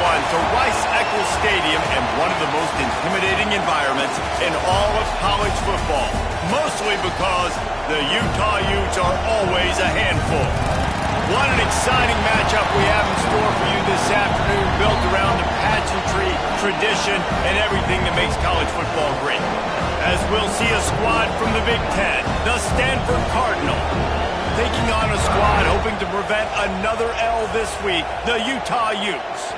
everyone to Rice-Eccles Stadium and one of the most intimidating environments in all of college football, mostly because the Utah Utes are always a handful. What an exciting matchup we have in store for you this afternoon, built around the pageantry, tradition, and everything that makes college football great. As we'll see a squad from the Big Ten, the Stanford Cardinal, taking on a squad hoping to prevent another L this week, the Utah Utes.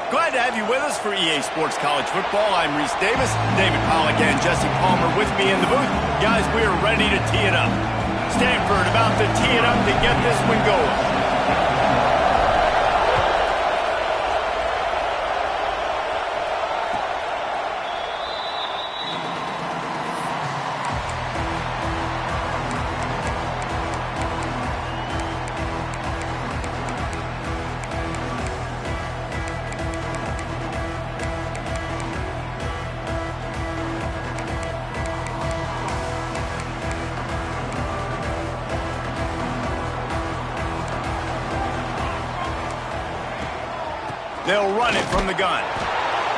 Glad to have you with us for EA Sports College Football. I'm Reese Davis, David Pollack and Jesse Palmer with me in the booth. Guys, we are ready to tee it up. Stanford about to tee it up to get this one going. They'll run it from the gun.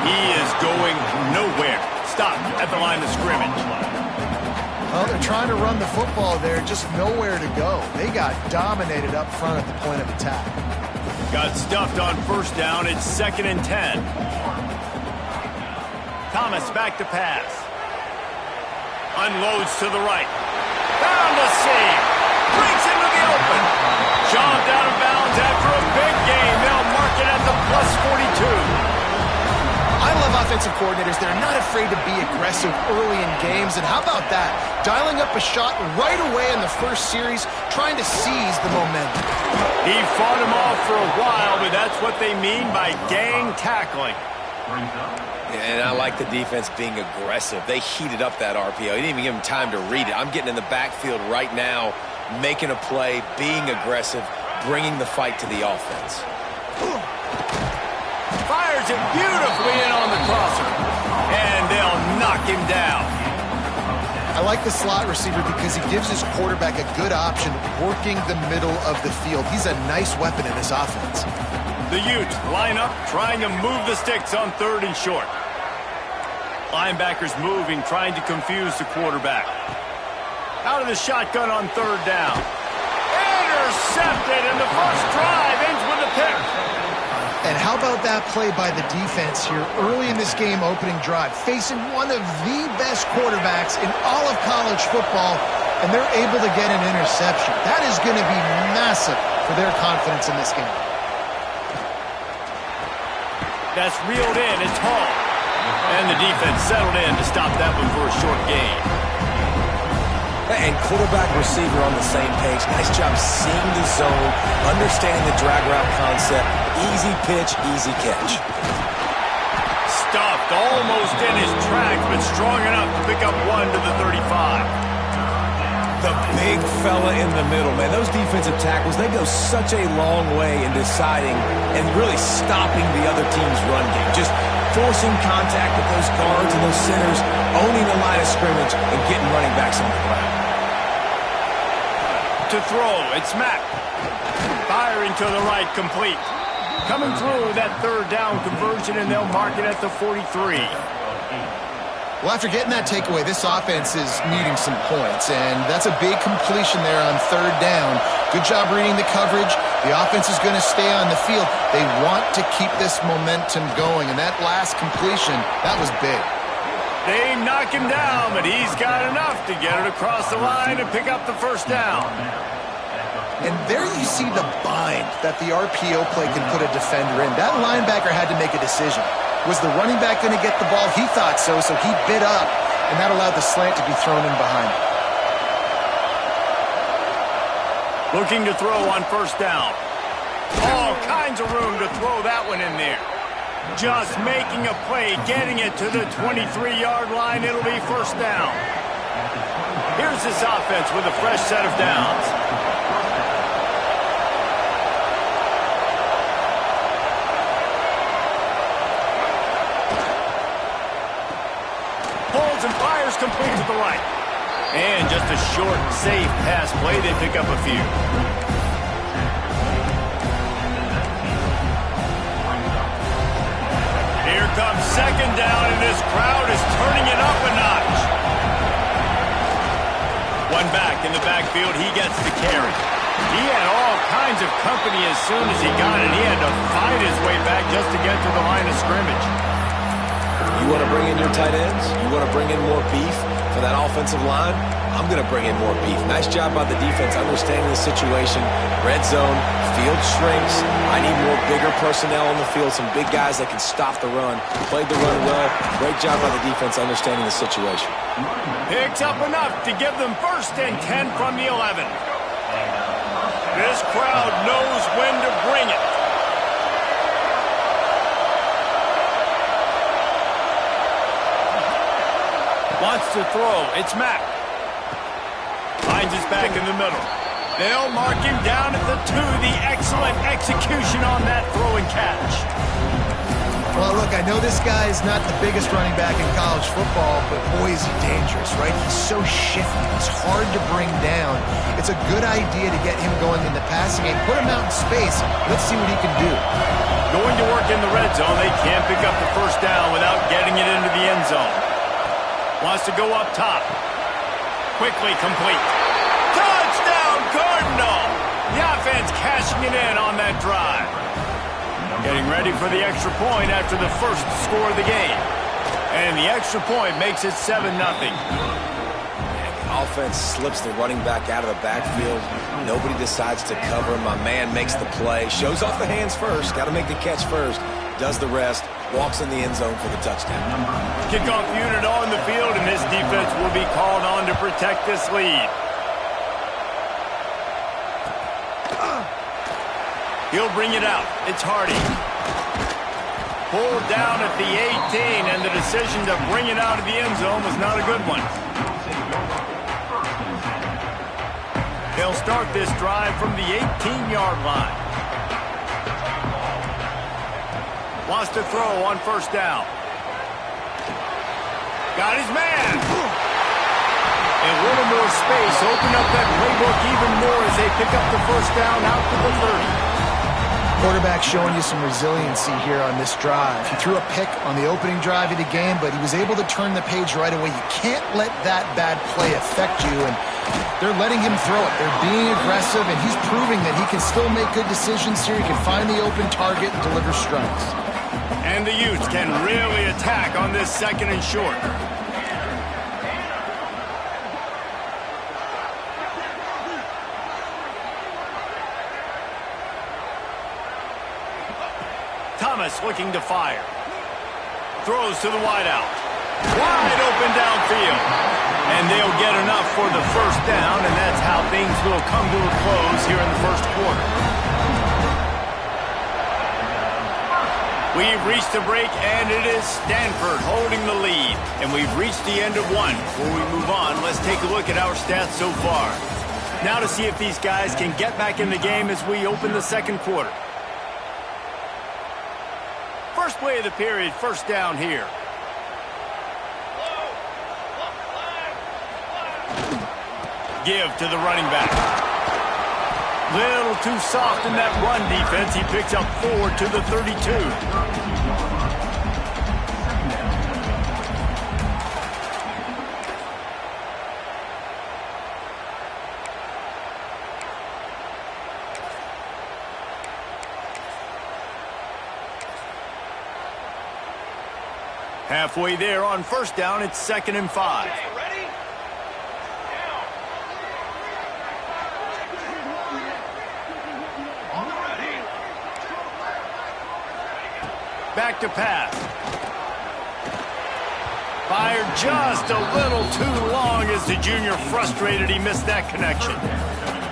He is going nowhere. Stop at the line of scrimmage. Well, they're trying to run the football there, just nowhere to go. They got dominated up front at the point of attack. Got stuffed on first down. It's 2nd and 10. Thomas back to pass. Unloads to the right. Found a seam. Breaks into the open. Jumped out of bounds after a big game. They'll mark it at the +42. I love offensive coordinators. They're not afraid to be aggressive early in games. And how about that? Dialing up a shot right away in the first series, trying to seize the momentum. He fought him off for a while, but that's what they mean by gang tackling. And I like the defense being aggressive. They heated up that RPO. He didn't even give him time to read it. I'm getting in the backfield right now, making a play, being aggressive, bringing the fight to the offense. Fires it beautifully in on the crosser. And they'll knock him down. I like the slot receiver because he gives his quarterback a good option working the middle of the field. He's a nice weapon in this offense. The Utes line up, trying to move the sticks on 3rd and short. Linebackers moving, trying to confuse the quarterback. Out of the shotgun on 3rd down. Intercepted, and the first drive ends with a pick. And how about that play by the defense here early in this game opening drive, facing one of the best quarterbacks in all of college football, and they're able to get an interception. That is going to be massive for their confidence in this game. That's reeled in. It's Hall. And the defense settled in to stop that one for a short gain. And quarterback receiver on the same page. Nice job seeing the zone, understanding the drag route concept. Easy pitch, easy catch. Stuffed almost in his tracks, but strong enough to pick up one to the 35. The big fella in the middle, man. Those defensive tackles, they go such a long way in deciding and really stopping the other team's run game. Just forcing contact with those guards and those centers, owning the line of scrimmage, and getting running backs on the ground. To throw, it's Mack. Firing to the right, complete. Coming through that 3rd down conversion, and they'll mark it at the 43. Well, after getting that takeaway, this offense is needing some points, and that's a big completion there on 3rd down. Good job reading the coverage. The offense is going to stay on the field. They want to keep this momentum going, and that last completion, that was big. They knock him down, but he's got enough to get it across the line and pick up the 1st down. And there you see the bind that the RPO play can put a defender in. That linebacker had to make a decision. Was the running back going to get the ball? He thought so, so he bit up, and that allowed the slant to be thrown in behind him. Looking to throw on 1st down. All kinds of room to throw that one in there. Just making a play, getting it to the 23-yard line. It'll be 1st down. Here's this offense with a fresh set of downs. Pulls and fires complete to the right. And just a short, safe pass play. They pick up a few. Here comes second down, and this crowd is turning it up a notch. One back in the backfield, he gets the carry. He had all kinds of company as soon as he got it. He had to fight his way back just to get to the line of scrimmage. You want to bring in your tight ends? You want to bring in more beef for that offensive line? I'm going to bring in more beef. Nice job by the defense understanding the situation. Red zone, field shrinks. I need more bigger personnel on the field, some big guys that can stop the run. Played the run well. Great job by the defense understanding the situation. Picks up enough to give them 1st and 10 from the 11. This crowd knows when to bring it. Wants to throw. It's Mack. Finds his back in the middle. They'll mark him down at the 2. The excellent execution on that throw and catch. Well, look, I know this guy is not the biggest running back in college football, but boy, is he dangerous, right? He's so shifty. He's hard to bring down. It's a good idea to get him going in the passing game. Put him out in space. Let's see what he can do. Going to work in the red zone. They can't pick up the 1st down without getting it into the end zone. Wants to go up top. Quickly complete. Touchdown, Cardinal! The offense cashing it in on that drive. Getting ready for the extra point after the first score of the game. And the extra point makes it 7-0. The offense slips the running back out of the backfield. Nobody decides to cover him. My man makes the play. Shows off the hands first. Got to make the catch first. Does the rest. Walks in the end zone for the touchdown. Kickoff unit on the field, and this defense will be called on to protect this lead. He'll bring it out. It's Hardy. Pulled down at the 18, and the decision to bring it out of the end zone was not a good one. They'll start this drive from the 18-yard line. Wants to throw on 1st down. Got his man. A little more space. Open up that playbook even more as they pick up the 1st down out to the 30. Quarterback showing you some resiliency here on this drive. He threw a pick on the opening drive of the game, but he was able to turn the page right away. You can't let that bad play affect you, and they're letting him throw it. They're being aggressive, and he's proving that he can still make good decisions here. He can find the open target and deliver strikes. And the Utes can really attack on this 2nd and short. Thomas looking to fire. Throws to the wideout. Wide open downfield. And they'll get enough for the 1st down, and that's how things will come to a close here in the 1st quarter. We've reached the break, and it is Stanford holding the lead. And we've reached the end of one. Before we move on, let's take a look at our stats so far. Now to see if these guys can get back in the game as we open the 2nd quarter. First play of the period, 1st down here. Give to the running back. Little too soft in that run defense. He picks up 4 to the 32. Halfway there on 1st down, it's 2nd and 5. Back to pass. Fired just a little too long as the junior frustrated. He missed that connection.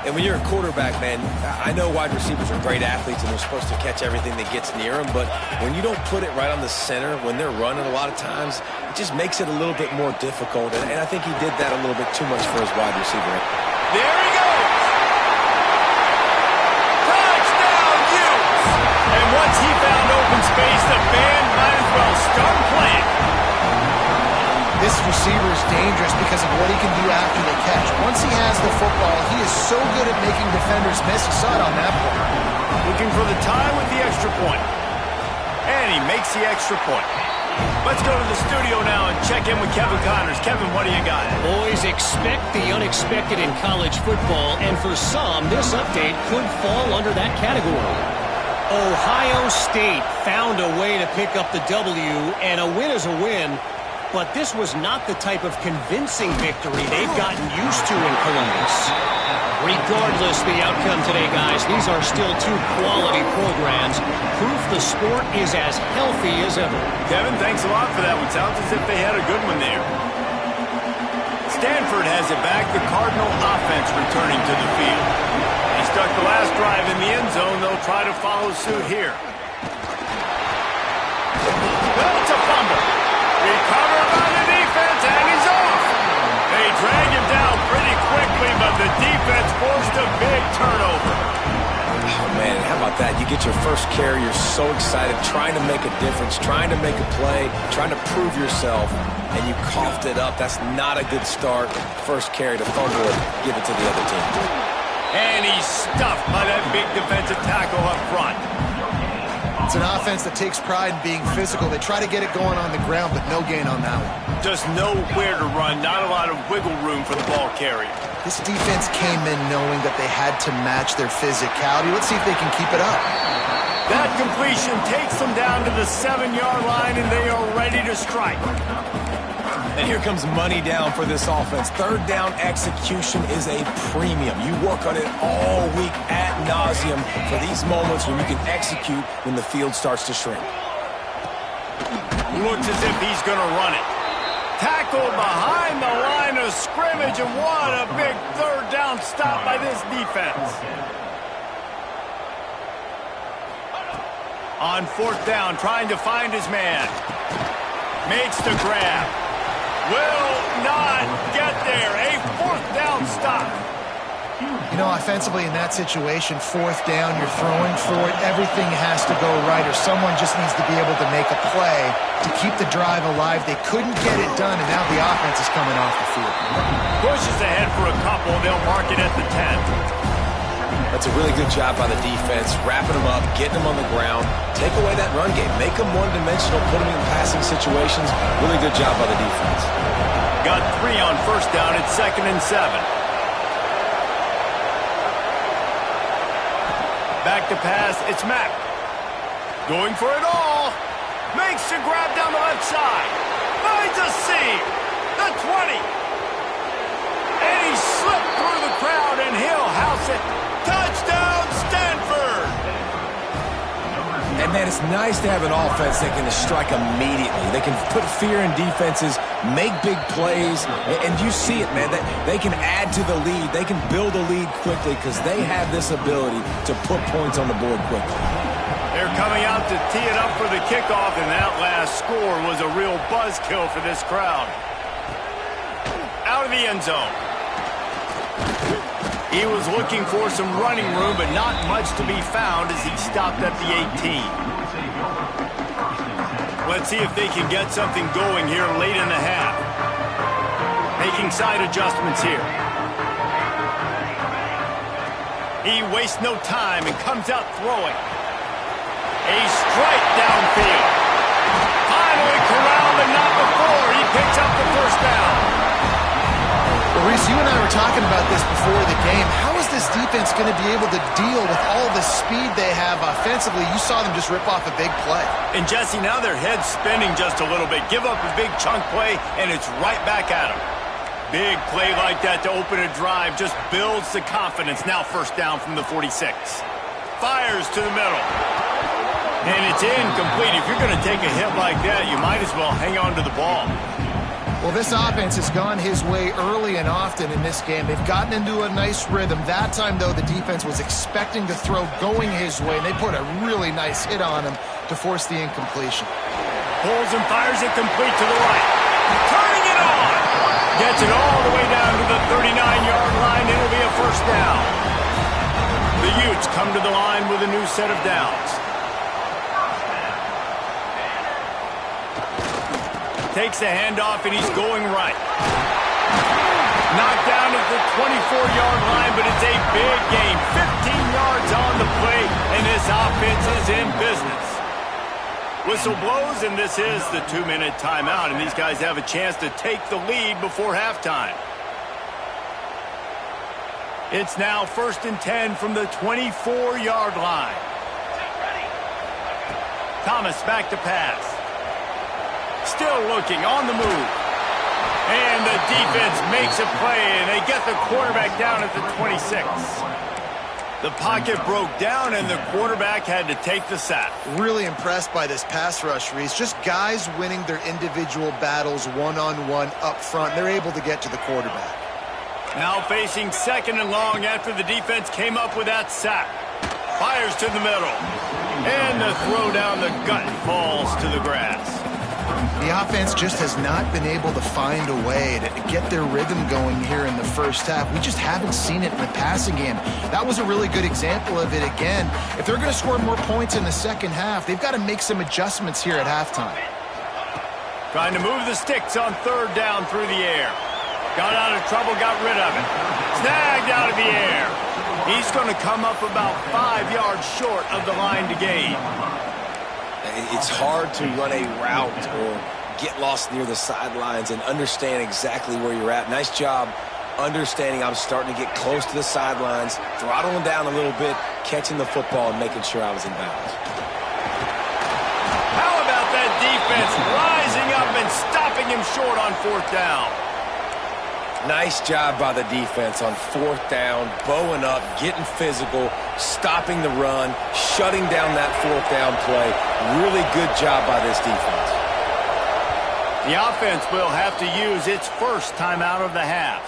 And when you're a quarterback, man, I know wide receivers are great athletes and they're supposed to catch everything that gets near them, but when you don't put it right on the center, when they're running a lot of times, it just makes it a little bit more difficult. And I think he did that a little bit too much for his wide receiver. There he goes! Touchdown, Utes! And once he found open space, the band might as well start playing. This receiver is dangerous because of what he can do after the catch. Once he has the football, he is so good at making defenders miss. You saw it on that play. Looking for the tie with the extra point. And and he makes the extra point. Let's go to the studio now and check in with Kevin Connors. Kevin, what do you got? Always expect the unexpected in college football, and for some, this update could fall under that category. Ohio State found a way to pick up the W, and a win is a win, but this was not the type of convincing victory they've gotten used to in Columbus. Regardless the outcome today, guys, these are still two quality programs. Proof the sport is as healthy as ever. Kevin, thanks a lot for that one. Sounds as if they had a good one there. Stanford has it back. The Cardinal offense returning to the field. They stuck the last drive in the end zone. They'll try to follow suit here. Well, it's a fumble. Recovered by the defense, and he's off. They drag him down pretty quickly, but the defense forced a big turnover. Oh, man, how about that? You get your first carry, you're so excited, trying to make a difference, trying to make a play, trying to prove yourself, and you coughed it up. That's not a good start. First carry to fumble it, give it to the other team. And he's stuffed by that big defensive tackle up front. It's an offense that takes pride in being physical. They try to get it going on the ground, but no gain on that one. Just nowhere to run, not a lot of wiggle room for the ball carrier. This defense came in knowing that they had to match their physicality. Let's see if they can keep it up. That completion takes them down to the 7-yard line, and they are ready to strike. And here comes money down for this offense. Third down execution is a premium. You work on it all week ad nauseum for these moments when you can execute when the field starts to shrink. Looks as if he's going to run it. Tackled behind the line of scrimmage, and what a big third down stop by this defense. On fourth down, trying to find his man. Makes the grab. Will not get there. A fourth down stop. You know, offensively in that situation, fourth down, you're throwing for it. Everything has to go right, or someone just needs to be able to make a play to keep the drive alive. They couldn't get it done, and now the offense is coming off the field. Pushes ahead for a couple. They'll mark it at the 10. That's a really good job by the defense, wrapping them up, getting them on the ground. Take away that run game. Make them one-dimensional, put them in passing situations. Really good job by the defense. Got 3 on first down. It's 2nd and 7. Back to pass. It's Mack. Going for it all. Makes the grab down the left side. Finds a seam. The 20. And he slipped through the crowd, and he'll house it. Touchdown, Stanford! And, man, it's nice to have an offense that can strike immediately. They can put fear in defenses, make big plays, and you see it, man. They can add to the lead. They can build a lead quickly because they have this ability to put points on the board quickly. They're coming out to tee it up for the kickoff, and that last score was a real buzzkill for this crowd. Out of the end zone. He was looking for some running room, but not much to be found as he stopped at the 18. Let's see if they can get something going here late in the half. Making side adjustments here. He wastes no time and comes out throwing. A strike downfield. Finally corralled, but not before. He picks up the first down. Well, Reese, you and I were talking about this before the game. How is this defense going to be able to deal with all the speed they have offensively? You saw them just rip off a big play. And, Jesse, now their head's spinning just a little bit. Give up a big chunk play, and it's right back at them. Big play like that to open a drive just builds the confidence. Now first down from the 46. Fires to the middle. And it's incomplete. If you're going to take a hit like that, you might as well hang on to the ball. Well, this offense has gone his way early and often in this game. They've gotten into a nice rhythm. That time, though, the defense was expecting the throw going his way, and they put a really nice hit on him to force the incompletion. Pulls and fires it complete to the right. Turning it on. Gets it all the way down to the 39-yard line. It'll be a first down. The Utes come to the line with a new set of downs. Takes the handoff, and he's going right. Knocked down at the 24-yard line, but it's a big gain. 15 yards on the play, and this offense is in business. Whistle blows, and this is the 2-minute timeout, and these guys have a chance to take the lead before halftime. It's now 1st and 10 from the 24-yard line. Thomas back to pass. Still looking, on the move. And the defense makes a play, and they get the quarterback down at the 26. The pocket broke down, and the quarterback had to take the sack. Really impressed by this pass rush, Reese. Just guys winning their individual battles one-on-one up front. They're able to get to the quarterback. Now facing 2nd and long after the defense came up with that sack. Fires to the middle. And the throw down the gut falls to the grass. The offense just has not been able to find a way to get their rhythm going here in the first half. We just haven't seen it in the passing game. That was a really good example of it again. If they're going to score more points in the second half, they've got to make some adjustments here at halftime. Trying to move the sticks on 3rd down through the air. Got out of trouble, got rid of it. Snagged out of the air. He's going to come up about 5 yards short of the line to gain. It's hard to run a route or get lost near the sidelines and understand exactly where you're at. Nice job understanding I was starting to get close to the sidelines, throttling down a little bit, catching the football and making sure I was in bounds. How about that defense rising up and stopping him short on 4th down? Nice job by the defense on 4th down, bowing up, getting physical, stopping the run, shutting down that 4th down play. Really good job by this defense. The offense will have to use its first timeout of the half.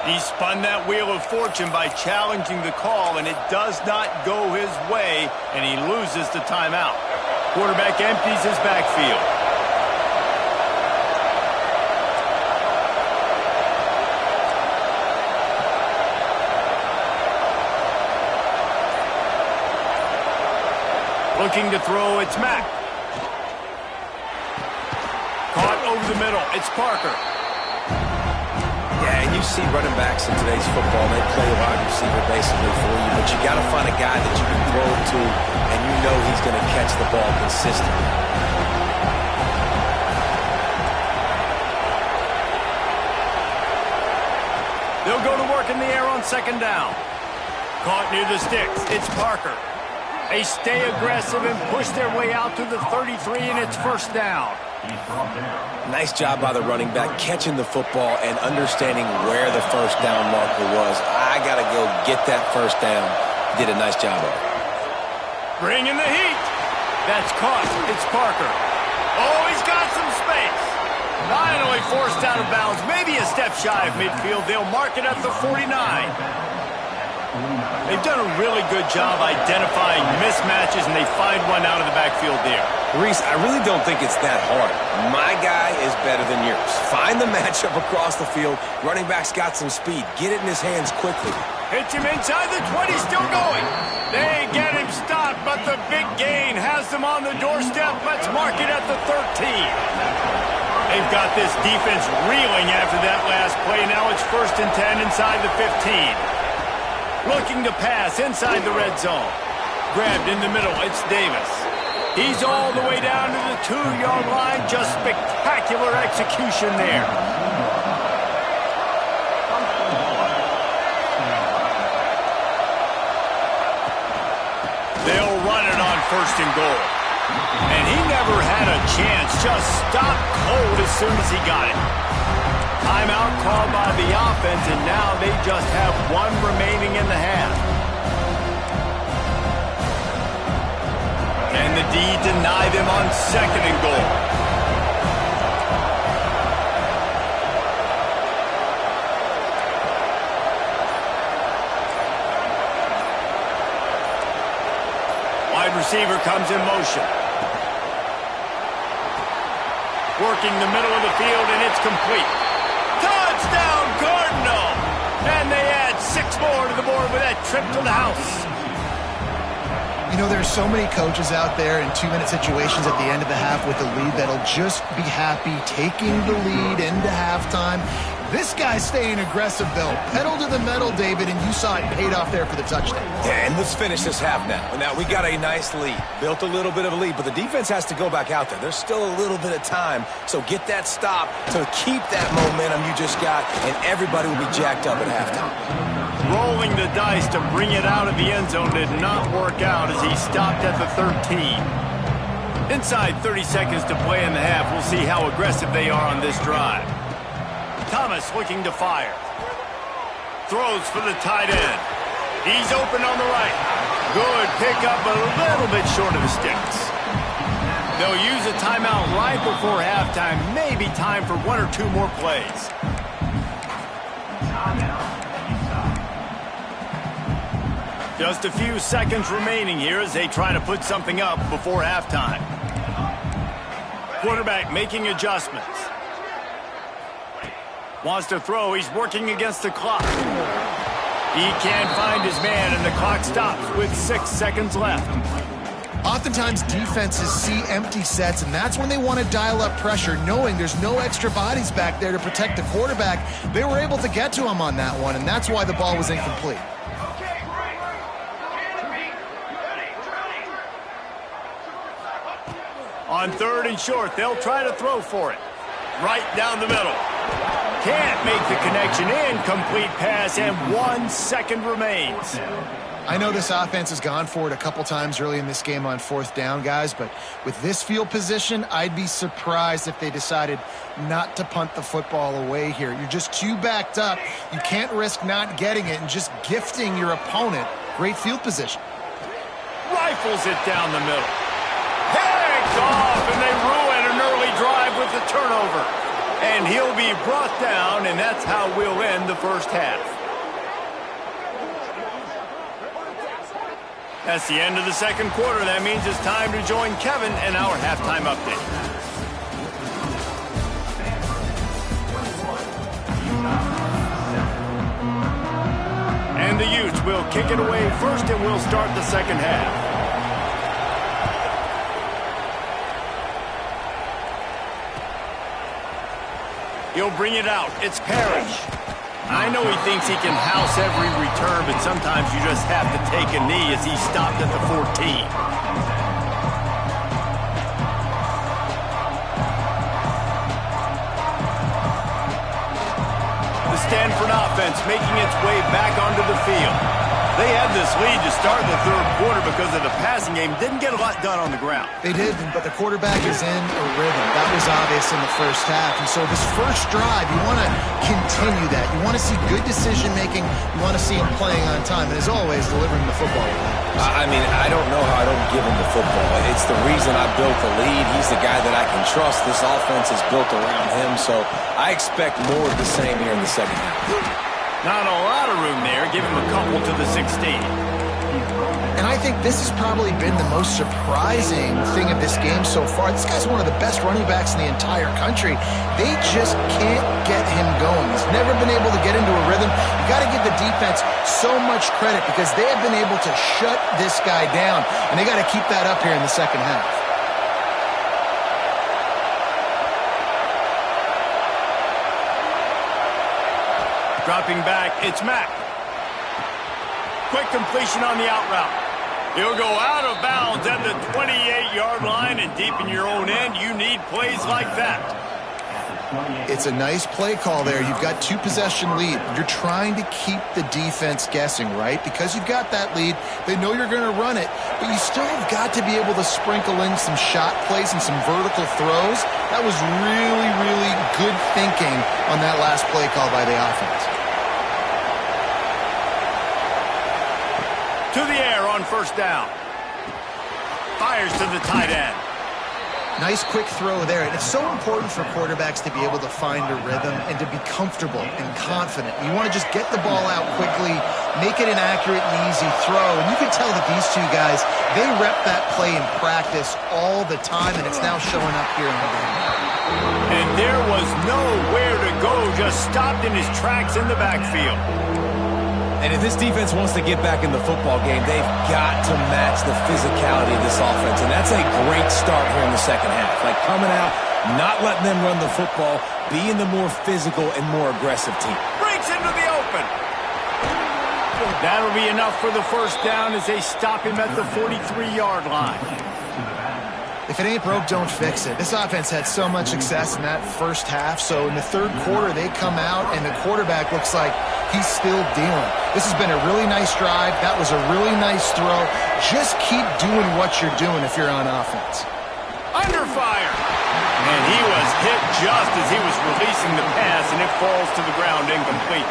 He spun that wheel of fortune by challenging the call, and it does not go his way, and he loses the timeout. Quarterback empties his backfield. Looking to throw, it's Mack. Caught over the middle, it's Parker. Yeah, and you see running backs in today's football, they play a wide receiver basically for you, but you got to find a guy that you can throw it to, and you know he's going to catch the ball consistently. They'll go to work in the air on 2nd down. Caught near the sticks, it's Parker. They stay aggressive and push their way out to the 33, and it's 1st down. Nice job by the running back catching the football and understanding where the 1st down marker was. I got to go get that 1st down. Did a nice job of it. Bring in the heat. That's caught. It's Parker. Oh, he's got some space. Finally forced out of bounds. Maybe a step shy of midfield. They'll mark it at the 49. They've done a really good job identifying mismatches, and they find one out of the backfield there. Reese, I really don't think it's that hard. My guy is better than yours. Find the matchup across the field. Running back's got some speed. Get it in his hands quickly. Hits him inside the 20, still going. They get him stopped, but the big gain has them on the doorstep. Let's mark it at the 13. They've got this defense reeling after that last play. Now it's 1st and 10 inside the 15. Looking to pass inside the red zone. Grabbed in the middle, it's Davis. He's all the way down to the 2-yard line. Just spectacular execution there. They'll run it on 1st and goal. And he never had a chance. Just stopped cold as soon as he got it. Timeout called by the offense, and now they just have one remaining in the half. Can the D deny them on 2nd and goal? Wide receiver comes in motion. Working the middle of the field, and it's complete. Touchdown, Cardinal! And they add 6 more to the board with that trip to the house. You know, there's so many coaches out there in 2-minute situations at the end of the half with a lead that'll just be happy taking the lead into halftime. This guy's staying aggressive, though. Pedal to the metal, David, and you saw it paid off there for the touchdown. Yeah, and let's finish this half now. Now, we got a nice lead. Built a little bit of a lead, but the defense has to go back out there. There's still a little bit of time, so get that stop to keep that momentum you just got, and everybody will be jacked up at halftime. Rolling the dice to bring it out of the end zone did not work out as he stopped at the 13. Inside 30 seconds to play in the half, we'll see how aggressive they are on this drive. Thomas looking to fire. Throws for the tight end. He's open on the right. Good pickup, a little bit short of the sticks. They'll use a timeout right before halftime. Maybe time for 1 or 2 more plays. Just a few seconds remaining here as they try to put something up before halftime. Quarterback making adjustments. Wants to throw. He's working against the clock. He can't find his man, and the clock stops with 6 seconds left. Oftentimes, defenses see empty sets, and that's when they want to dial up pressure, knowing there's no extra bodies back there to protect the quarterback. They were able to get to him on that one, and that's why the ball was incomplete. On 3rd and short, they'll try to throw for it. Right down the middle. Can't make the connection. Incomplete pass, and 1 second remains. I know this offense has gone for it a couple times early in this game on 4th down, guys, but with this field position, I'd be surprised if they decided not to punt the football away here. You're just too backed up. You can't risk not getting it and just gifting your opponent great field position. Rifles it down the middle. Picked off, and they ruin an early drive with the turnover. And he'll be brought down, and that's how we'll end the first half. That's the end of the second quarter. That means it's time to join Kevin and our halftime update. And the Utes will kick it away first, and we'll start the second half. He'll bring it out. It's Parrish. I know he thinks he can house every return, but sometimes you just have to take a knee as he stopped at the 14. The Stanford offense making its way back onto the field. They had this lead to start the 3rd quarter because of the passing game. Didn't get a lot done on the ground. They did, but the quarterback is in a rhythm. That was obvious in the first half. And so this first drive, you want to continue that. You want to see good decision-making. You want to see him playing on time. And as always, delivering the football. I mean, I don't know how I don't give him the football. It's the reason I built the lead. He's the guy that I can trust. This offense is built around him. So I expect more of the same here in the second half. Not a lot of room there. Give him a couple to the 16. And I think this has probably been the most surprising thing of this game so far. This guy's one of the best running backs in the entire country. They just can't get him going. He's never been able to get into a rhythm. You got to give the defense so much credit because they have been able to shut this guy down, and they got to keep that up here in the second half. Dropping back, it's Mack. Quick completion on the out route. He'll go out of bounds at the 28-yard line, and deep in your own end, you need plays like that. It's a nice play call there. You've got 2-possession lead. You're trying to keep the defense guessing, right? Because you've got that lead, they know you're going to run it, but you still have got to be able to sprinkle in some shot plays and some vertical throws. That was really, really good thinking on that last play call by the offense. To the air on 1st down. Fires to the tight end. Nice quick throw there. And it's so important for quarterbacks to be able to find a rhythm and to be comfortable and confident. You want to just get the ball out quickly, make it an accurate and easy throw. And you can tell that these two guys, they rep that play in practice all the time, and it's now showing up here in the game. And there was nowhere to go, just stopped in his tracks in the backfield. And if this defense wants to get back in the football game, they've got to match the physicality of this offense. And that's a great start here in the second half. Like coming out, not letting them run the football, being the more physical and more aggressive team. Breaks into the open. That'll be enough for the first down as they stop him at the 43-yard line. If it ain't broke, don't fix it. This offense had so much success in that first half, so in the third quarter, they come out, and the quarterback looks like he's still dealing. This has been a really nice drive. That was a really nice throw. Just keep doing what you're doing if you're on offense. Under fire. And he was hit just as he was releasing the pass, and it falls to the ground incomplete.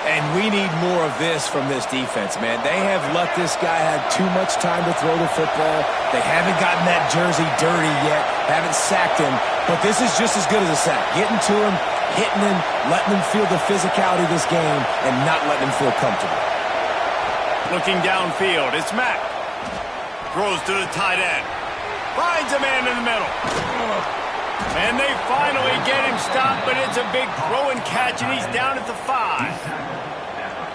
And we need more of this from this defense, man. They have let this guy have too much time to throw the football. They haven't gotten that jersey dirty yet, haven't sacked him. But this is just as good as a sack. Getting to him, hitting him, letting him feel the physicality of this game, and not letting him feel comfortable. Looking downfield, it's Mack. Throws to the tight end. Finds a man in the middle. And they finally get him stopped, but it's a big throw and catch, and he's down at the 5.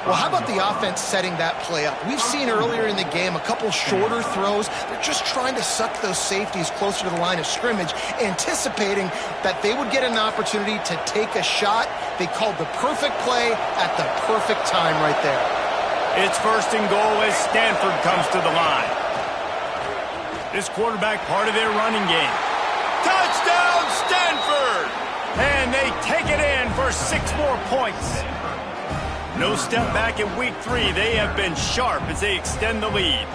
Well, how about the offense setting that play up? We've seen earlier in the game a couple shorter throws. They're just trying to suck those safeties closer to the line of scrimmage, anticipating that they would get an opportunity to take a shot. They called the perfect play at the perfect time right there. It's first and goal as Stanford comes to the line. This quarterback part of their running game. Touchdown, Stanford! And they take it in for 6 more points. No step back in week 3. They have been sharp as they extend the lead.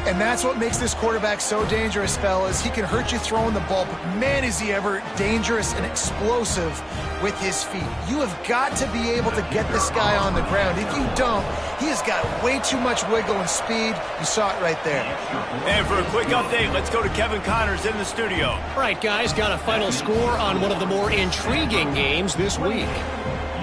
And that's what makes this quarterback so dangerous, fellas. He can hurt you throwing the ball, but man, is he ever dangerous and explosive with his feet. You have got to be able to get this guy on the ground. If you don't, he has got way too much wiggle and speed. You saw it right there. And for a quick update, let's go to Kevin Connors in the studio. All right, guys, got a final score on one of the more intriguing games this week.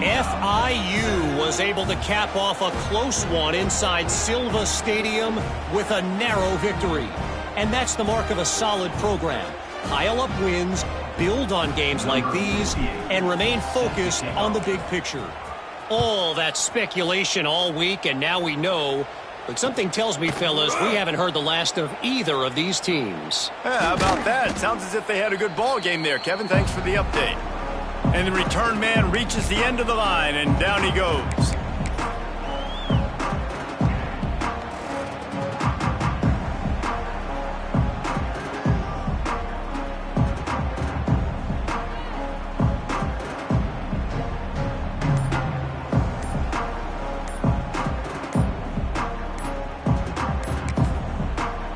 FIU was able to cap off a close one inside Silva Stadium with a narrow victory. And that's the mark of a solid program. Pile up wins, build on games like these, and remain focused on the big picture. All that speculation all week, and now we know. But something tells me, fellas, we haven't heard the last of either of these teams. Yeah, how about that? Sounds as if they had a good ball game there. Kevin, thanks for the update. And the return man reaches the end of the line, and down he goes.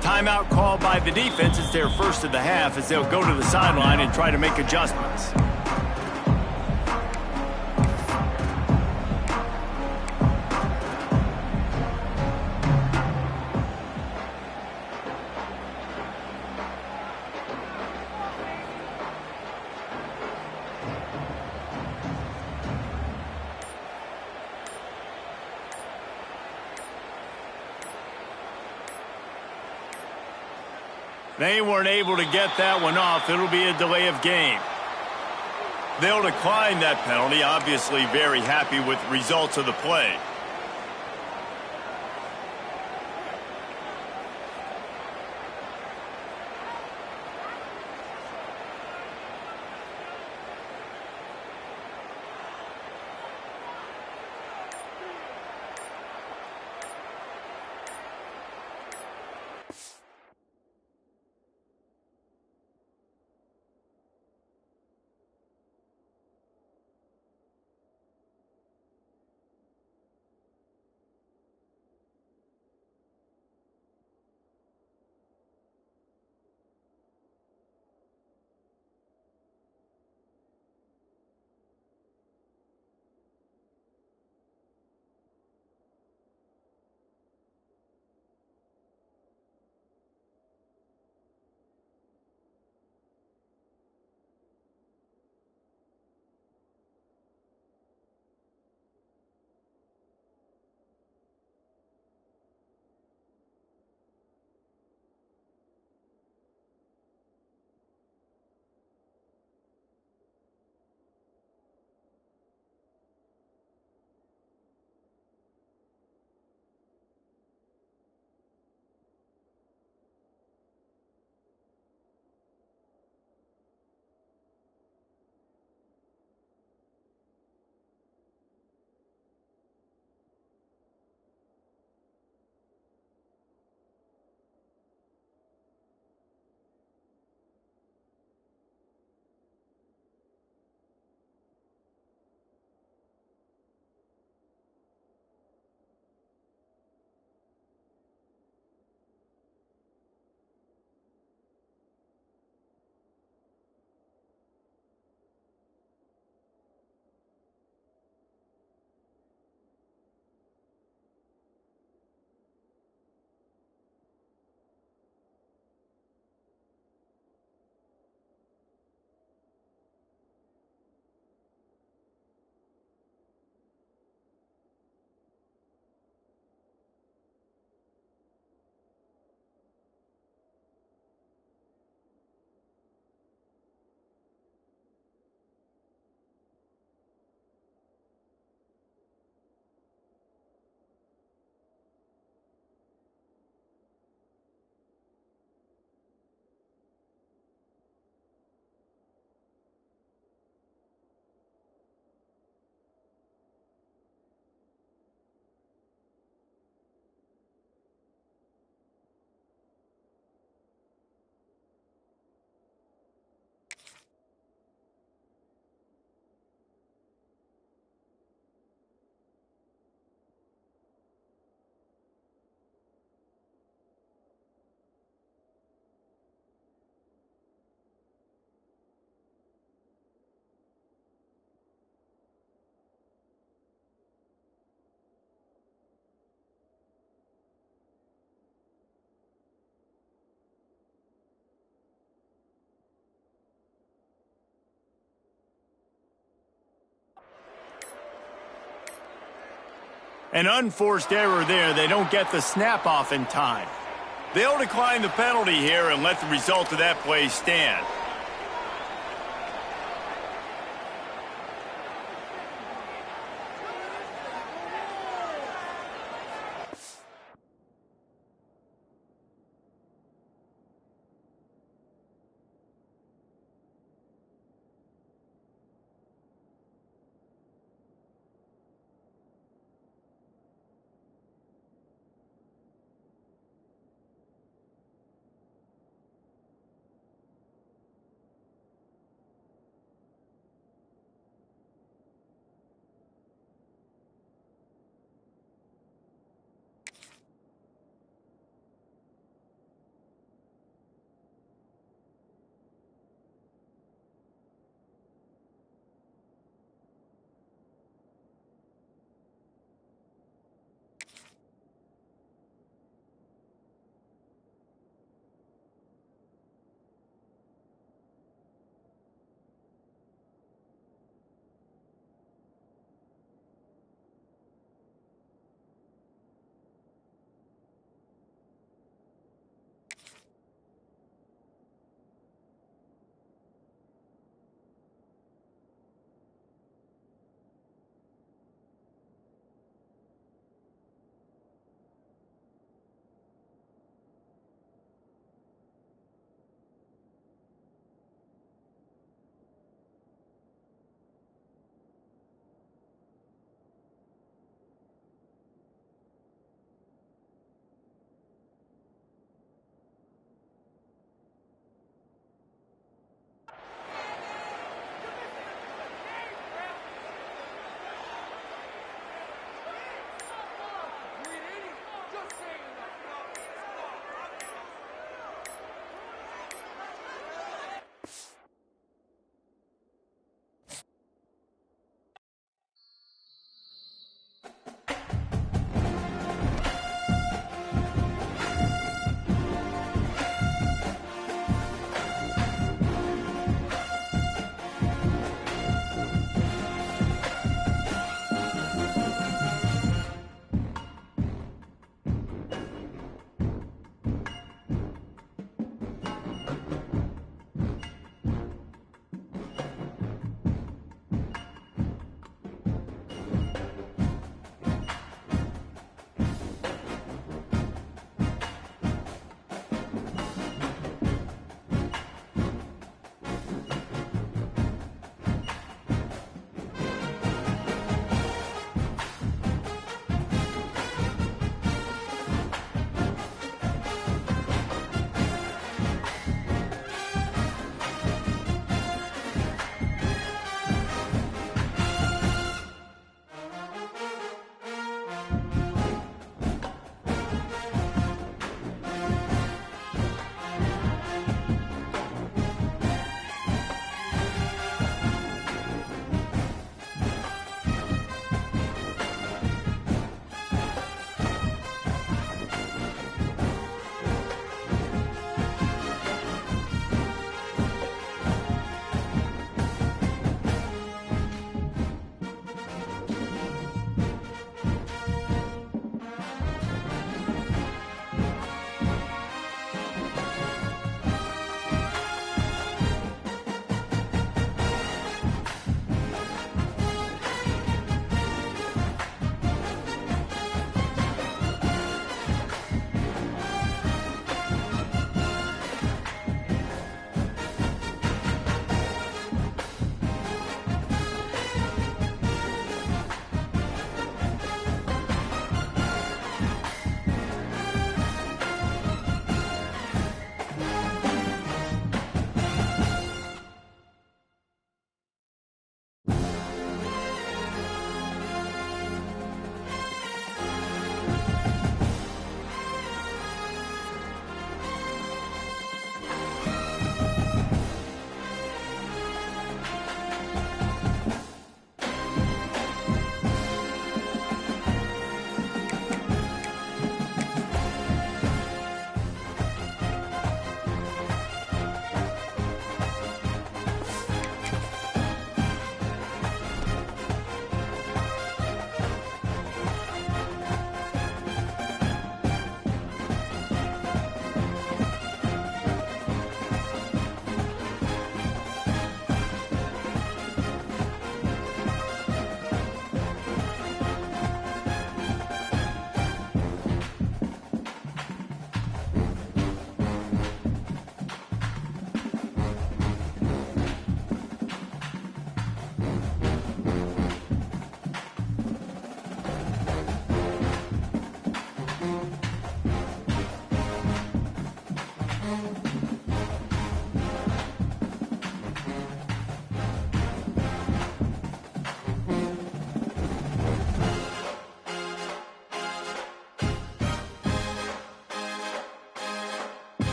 Timeout called by the defense. It's their first of the half as they'll go to the sideline and try to make adjustments. They weren't able to get that one off. It'll be a delay of game. They'll decline that penalty, obviously very happy with the results of the play. An unforced error there. They don't get the snap off in time. They'll decline the penalty here and let the result of that play stand.